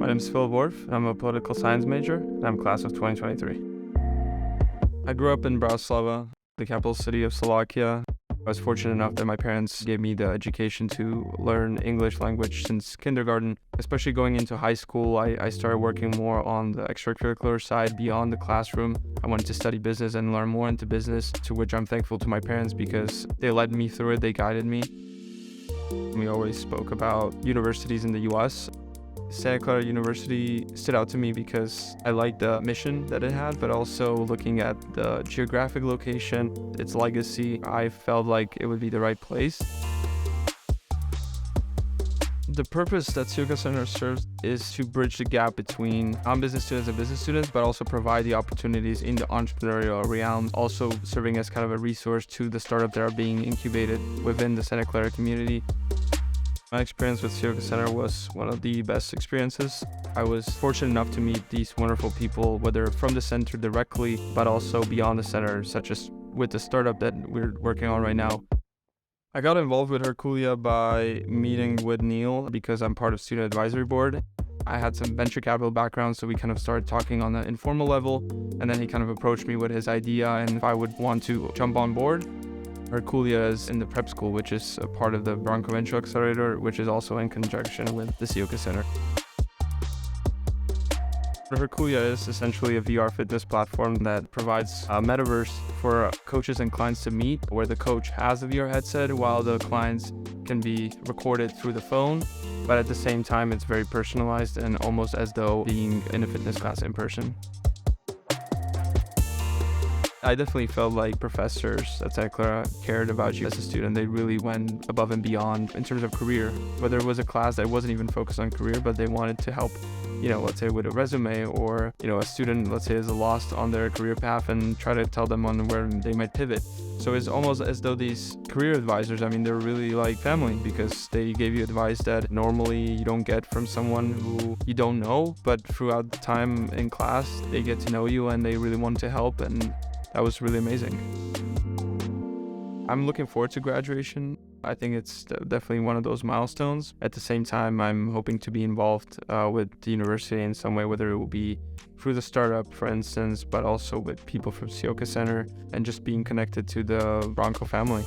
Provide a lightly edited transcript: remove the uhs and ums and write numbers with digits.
My name is Filip Orth. I'm a political science major, and I'm class of 2023. I grew up in Bratislava, the capital city of Slovakia. I was fortunate enough that my parents gave me the education to learn English language since kindergarten. Especially going into high school, I started working more on the extracurricular side beyond the classroom. I wanted to study business and learn more into business, to which I'm thankful to my parents because they led me through it, they guided me. We always spoke about universities in the US. Santa Clara University stood out to me because I liked the mission that it had, but also looking at the geographic location, its legacy, I felt like it would be the right place. The purpose that Ciocca Center serves is to bridge the gap between non-business students and business students, but also provide the opportunities in the entrepreneurial realm, also serving as kind of a resource to the startups that are being incubated within the Santa Clara community. My experience with Ciocca Center was one of the best experiences. I was fortunate enough to meet these wonderful people, whether from the center directly, but also beyond the center, such as with the startup that we're working on right now. I got involved with Herculia by meeting with Neil because I'm part of student advisory board. I had some venture capital background, so we kind of started talking on an informal level, and then he kind of approached me with his idea and if I would want to jump on board. Herculia is in the prep school, which is a part of the Bronco Accelerator, which is also in conjunction with the Ciocca Center. Herculia is essentially a VR fitness platform that provides a metaverse for coaches and clients to meet, where the coach has a VR headset while the clients can be recorded through the phone. But at the same time, it's very personalized and almost as though being in a fitness class in person. I definitely felt like professors at Santa Clara cared about you as a student. They really went above and beyond in terms of career. Whether it was a class that wasn't even focused on career, but they wanted to help, let's say with a resume, or, a student, let's say, is lost on their career path and try to tell them on where they might pivot. So it's almost as though these career advisors, they're really like family because they gave you advice that normally you don't get from someone who you don't know, but throughout the time in class, they get to know you and they really want to help, and that was really amazing. I'm looking forward to graduation. I think it's definitely one of those milestones. At the same time, I'm hoping to be involved with the university in some way, whether it will be through the startup, for instance, but also with people from Ciocca Center and just being connected to the Bronco family.